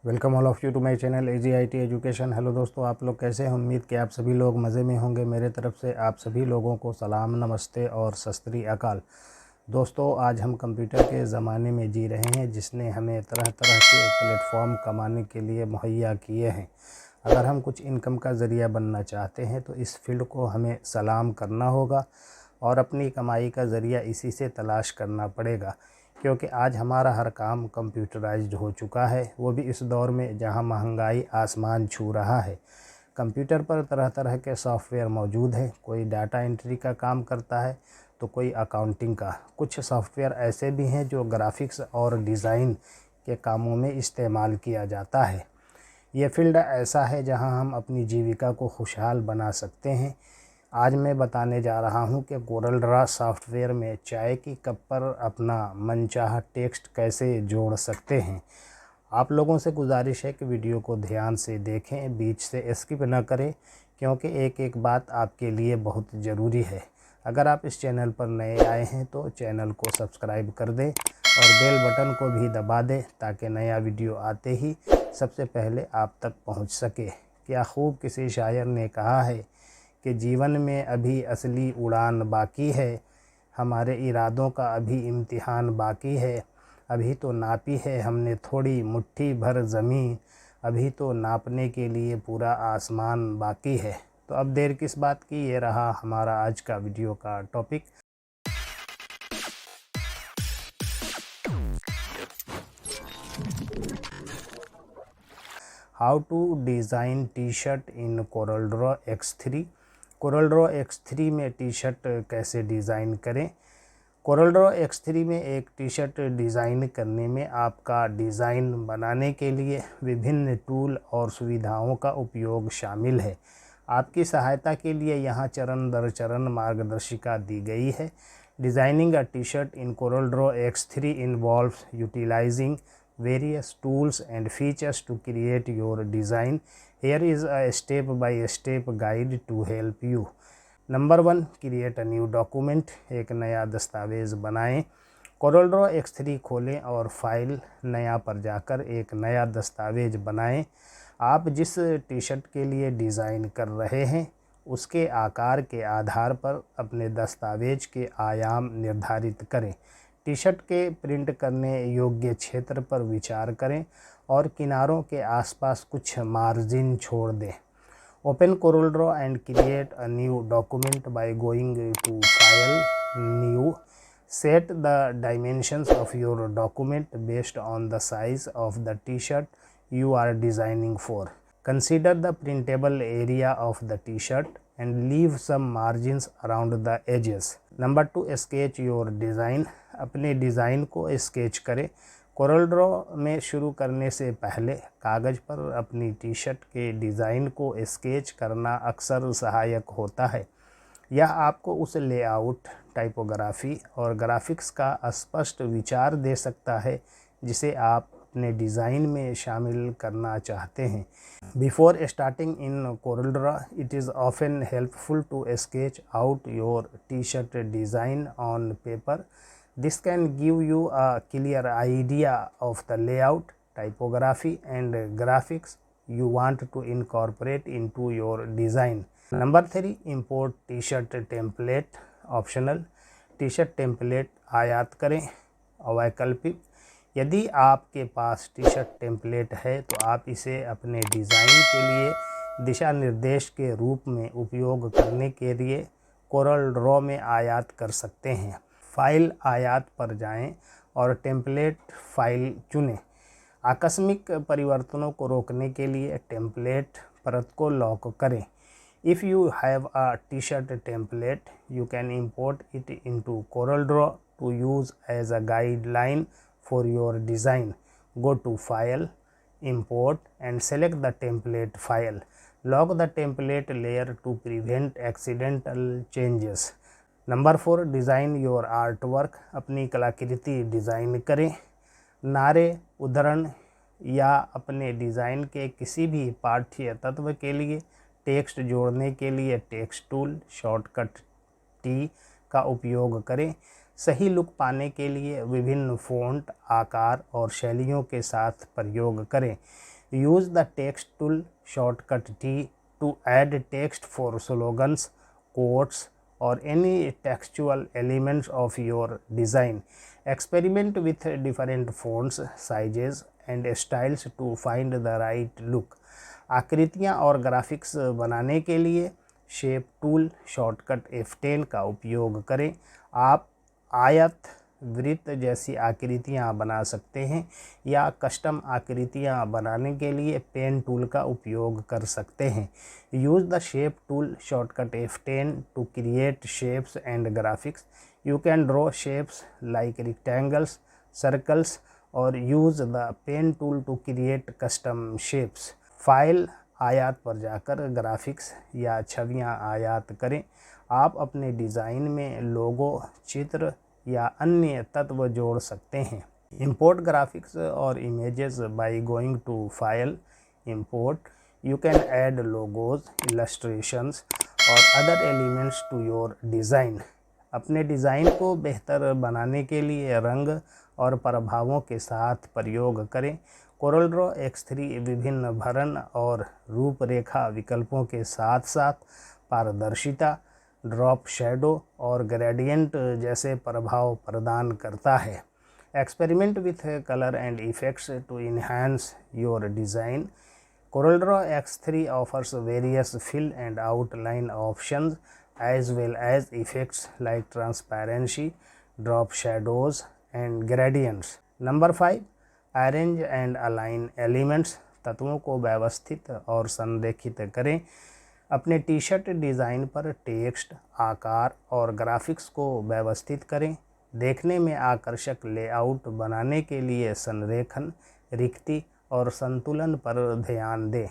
Welcome all of you to my channel AGIT education. Hello दोस्तों, आप लोग कैसे हैं? उम्मीद कि आप सभी लोग मज़े में होंगे। मेरे तरफ से आप सभी लोगों को सलाम, नमस्ते और सत श्री अकाल। दोस्तों, आज हम कंप्यूटर के ज़माने में जी रहे हैं, जिसने हमें तरह तरह के प्लेटफॉर्म कमाने के लिए मुहैया किए हैं। अगर हम कुछ इनकम का ज़रिया बनना चाहते हैं तो इस फील्ड को हमें सलाम करना होगा और अपनी कमाई का ज़रिया इसी से तलाश करना पड़ेगा, क्योंकि आज हमारा हर काम कंप्यूटराइज्ड हो चुका है, वो भी इस दौर में जहां महंगाई आसमान छू रहा है। कंप्यूटर पर तरह तरह के सॉफ्टवेयर मौजूद हैं। कोई डाटा एंट्री का काम करता है तो कोई अकाउंटिंग का। कुछ सॉफ्टवेयर ऐसे भी हैं जो ग्राफिक्स और डिज़ाइन के कामों में इस्तेमाल किया जाता है। ये फील्ड ऐसा है जहां हम अपनी जीविका को खुशहाल बना सकते हैं। आज मैं बताने जा रहा हूं कि कोरल ड्रॉ सॉफ्टवेयर में चाय की कप पर अपना मनचाहा टेक्स्ट कैसे जोड़ सकते हैं। आप लोगों से गुजारिश है कि वीडियो को ध्यान से देखें, बीच से स्किप न करें, क्योंकि एक एक बात आपके लिए बहुत ज़रूरी है। अगर आप इस चैनल पर नए आए हैं तो चैनल को सब्सक्राइब कर दें और बेल बटन को भी दबा दें, ताकि नया वीडियो आते ही सबसे पहले आप तक पहुंच सके। क्या खूब किसी शायर ने कहा है कि जीवन में अभी असली उड़ान बाकी है, हमारे इरादों का अभी इम्तिहान बाकी है। अभी तो नापी है हमने थोड़ी मुट्ठी भर ज़मीन, अभी तो नापने के लिए पूरा आसमान बाकी है। तो अब देर किस बात की, ये रहा हमारा आज का वीडियो का topic. How to design T shirt in Corel draw X3। Corel draw X3 में टी शर्ट कैसे डिज़ाइन करें। कोरल ड्रॉ X3 में एक टी शर्ट डिज़ाइन करने में आपका डिज़ाइन बनाने के लिए विभिन्न टूल और सुविधाओं का उपयोग शामिल है। आपकी सहायता के लिए यहाँ चरण दर चरण मार्गदर्शिका दी गई है। Designing a T shirt in Corel draw X3 involves utilizing various tools and features to create your design. Here is a step-by-step guide to help you. Number 1, create a new document. एक नया दस्तावेज़ बनाएं। Coral draw X3 खोलें और file नया पर जाकर एक नया दस्तावेज़ बनाएं। आप जिस टी शर्ट के लिए डिज़ाइन कर रहे हैं उसके आकार के आधार पर अपने दस्तावेज के आयाम निर्धारित करें। टी शर्ट के प्रिंट करने योग्य क्षेत्र पर विचार करें और किनारों के आसपास कुछ मार्जिन छोड़ दें। Open CorelDRAW and create a new document by going to File, New. Set the dimensions of your document based on the size of the t-shirt you are designing for. Consider the printable area of the t-shirt and leave some margins around the edges. Number 2, sketch your design. अपने design को sketch करें। Corel draw में शुरू करने से पहले कागज़ पर अपनी टी शर्ट के डिज़ाइन को स्केच करना अक्सर सहायक होता है। यह आपको उस लेआउट, टाइपोग्राफी और ग्राफिक्स का स्पष्ट विचार दे सकता है जिसे आप अपने डिज़ाइन में शामिल करना चाहते हैं। Before starting in Corel draw, it is often helpful to sketch out your T shirt design on paper. This can give you a clear idea of the layout, typography and graphics you want to incorporate into your design. Number 3, import t-shirt template. Optional. T-shirt template आयात करें। वैकल्पिक, यदि आपके पास T shirt template है तो आप इसे अपने डिज़ाइन के लिए दिशा निर्देश के रूप में उपयोग करने के लिए कोरल ड्रॉ में आयात कर सकते हैं। फाइल आयात पर जाएं और टेम्पलेट फाइल चुनें। आकस्मिक परिवर्तनों को रोकने के लिए टेम्पलेट परत को लॉक करें। If you have a T shirt template, you can import it into Corel draw to use as a guideline for your design. Go to file, import and select the template file. Lock the template layer to prevent accidental changes. Number 4, design your art work. अपनी कलाकृति design करें। नारे, उद्धरण या अपने design के किसी भी पाठ्य तत्व के लिए टेक्स्ट जोड़ने के लिए टेक्स्ट टूल शॉर्टकट टी का उपयोग करें। सही लुक पाने के लिए विभिन्न फ़ॉन्ट, आकार और शैलियों के साथ प्रयोग करें। Use the text tool shortcut T to add text for slogans, quotes, or any textual elements of your design. Experiment with different fonts, sizes, and styles to find the right look. आकृतियाँ और graphics बनाने के लिए shape tool shortcut F10 का उपयोग करें। आप आयत, वृत्त जैसी आकृतियाँ बना सकते हैं या कस्टम आकृतियाँ बनाने के लिए पेन टूल का उपयोग कर सकते हैं। Use the shape tool shortcut F10 to create shapes and graphics. You can draw shapes like rectangles, circles और use the pen tool to create custom shapes. File आयात पर जाकर ग्राफिक्स या छवियाँ आयात करें। आप अपने डिज़ाइन में लोगो, चित्र या अन्य तत्व जोड़ सकते हैं। इंपोर्ट ग्राफिक्स और images by going to file, import. You can add logos, illustrations और other elements to your design. अपने डिज़ाइन को बेहतर बनाने के लिए रंग और प्रभावों के साथ प्रयोग करें। CorelDRAW X3 विभिन्न भरण और रूपरेखा विकल्पों के साथ साथ पारदर्शिता, ड्रॉप शैडो और ग्रेडियंट जैसे प्रभाव प्रदान करता है। Experiment with colour and effects to enhance your design. CorelDRAW X3 offers various fill and outline options as well as effects like transparency, drop shadows and gradients. Number 5. Arrange and align elements. तत्वों को व्यवस्थित और संरेखित करें। अपने T shirt design पर text, आकार और ग्राफिक्स को व्यवस्थित करें। देखने में आकर्षक लेआउट बनाने के लिए संरेखण, रिक्ति और संतुलन पर ध्यान दें।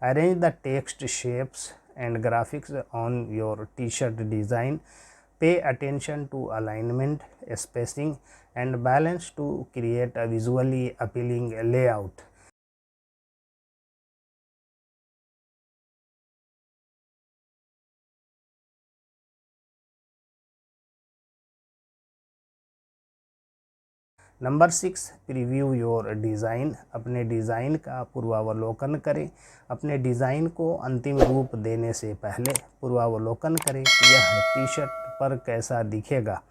Arrange the text, shapes and graphics on your T shirt design. Pay attention to alignment, spacing and balance to create a visually appealing layout. Number 6. Preview your design. अपने डिज़ाइन का पूर्वावलोकन करें। अपने डिज़ाइन को अंतिम रूप देने से पहले पूर्वावलोकन करें कि यह टी शर्ट पर कैसा दिखेगा।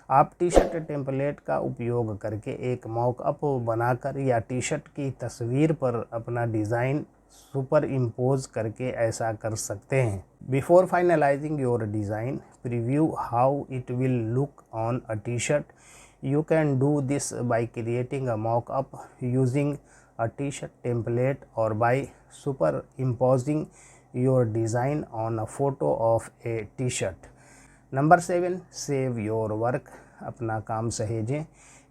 आप टी शर्ट टेम्पलेट का उपयोग करके एक मॉकअप बनाकर या टी शर्ट की तस्वीर पर अपना डिज़ाइन सुपर इम्पोज करके ऐसा कर सकते हैं। Before finalising your design, preview how it will look on a T shirt. You can do this by creating a mock-up using a t-shirt template or by superimposing your design on a photo of a t-shirt. Number 7. Save your work. अपना काम सहेजें।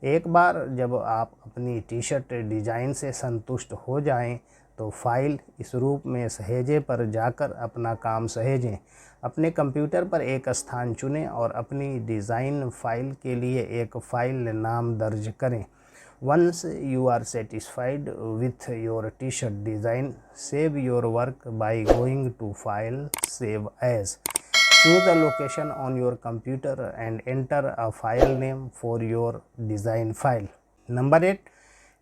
एक बार जब आप अपनी T shirt design से संतुष्ट हो जाएं, तो फाइल इस रूप में सहेजे पर जाकर अपना काम सहेजें। अपने कंप्यूटर पर एक स्थान चुनें और अपनी डिज़ाइन फाइल के लिए एक फाइल नाम दर्ज करें। Once you are satisfied with your T shirt design, save your work by going to file, save as. Choose the location on your computer and enter a file name for your design file. Number 8.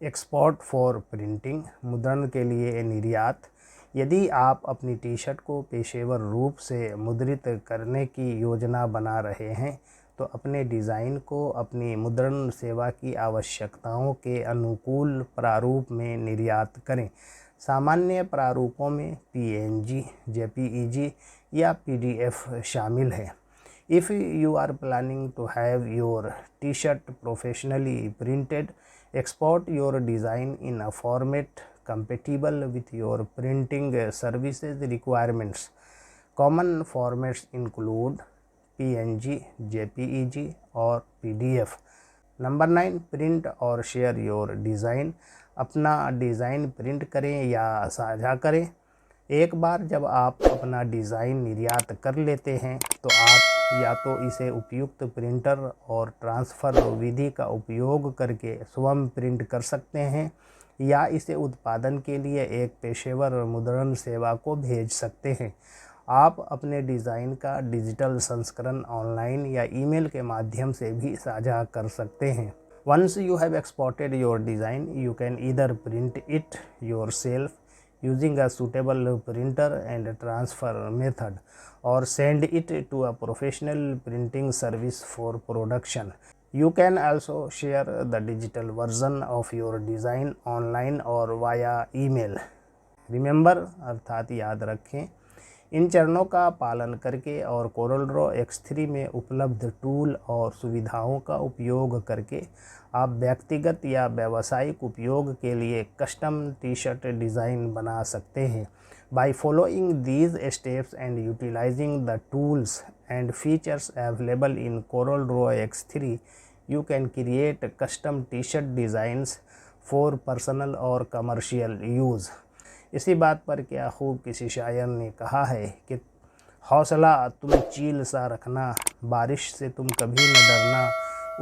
Export for printing. मुद्रण के लिए निर्यात। यदि आप अपनी T shirt को पेशेवर रूप से मुद्रित करने की योजना बना रहे हैं, तो अपने डिज़ाइन को अपनी मुद्रण सेवा की आवश्यकताओं के अनुकूल प्रारूप में निर्यात करें। सामान्य प्रारूपों में PNG, JPEG या PDF शामिल है। If you are planning to have your t-shirt professionally printed, export your design in a format compatible with your printing services requirements. Common formats include PNG, JPEG और PDF. नंबर 9. प्रिंट और share your design. अपना design print करें या साझा करें। एक बार जब आप अपना डिज़ाइन निर्यात कर लेते हैं, तो आप या तो इसे उपयुक्त प्रिंटर और ट्रांसफ़र विधि का उपयोग करके स्वयं प्रिंट कर सकते हैं या इसे उत्पादन के लिए एक पेशेवर मुद्रण सेवा को भेज सकते हैं। आप अपने डिज़ाइन का डिजिटल संस्करण ऑनलाइन या ईमेल के माध्यम से भी साझा कर सकते हैं। Once you have exported your design, you can either print it yourself using a suitable printer and transfer method, or send it to a professional printing service for production. You can also share the digital version of your design online or via email. Remember, अर्थात याद रखें, इन चरणों का पालन करके और CorelDRAW X3 में उपलब्ध टूल और सुविधाओं का उपयोग करके आप व्यक्तिगत या व्यावसायिक उपयोग के लिए कस्टम टी शर्ट डिज़ाइन बना सकते हैं। By following these steps and utilising the tools and features available in CorelDRAW X3, you can create custom T shirt designs for personal और कमर्शियल यूज़। इसी बात पर क्या खूब किसी शायर ने कहा है कि हौसला तुम चील सा रखना, बारिश से तुम कभी न डरना,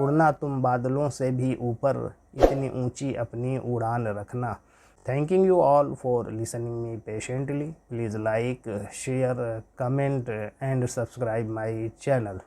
उड़ना तुम बादलों से भी ऊपर, इतनी ऊंची अपनी उड़ान रखना। Thanking you all for listening me patiently. Please like, share, comment and subscribe my channel.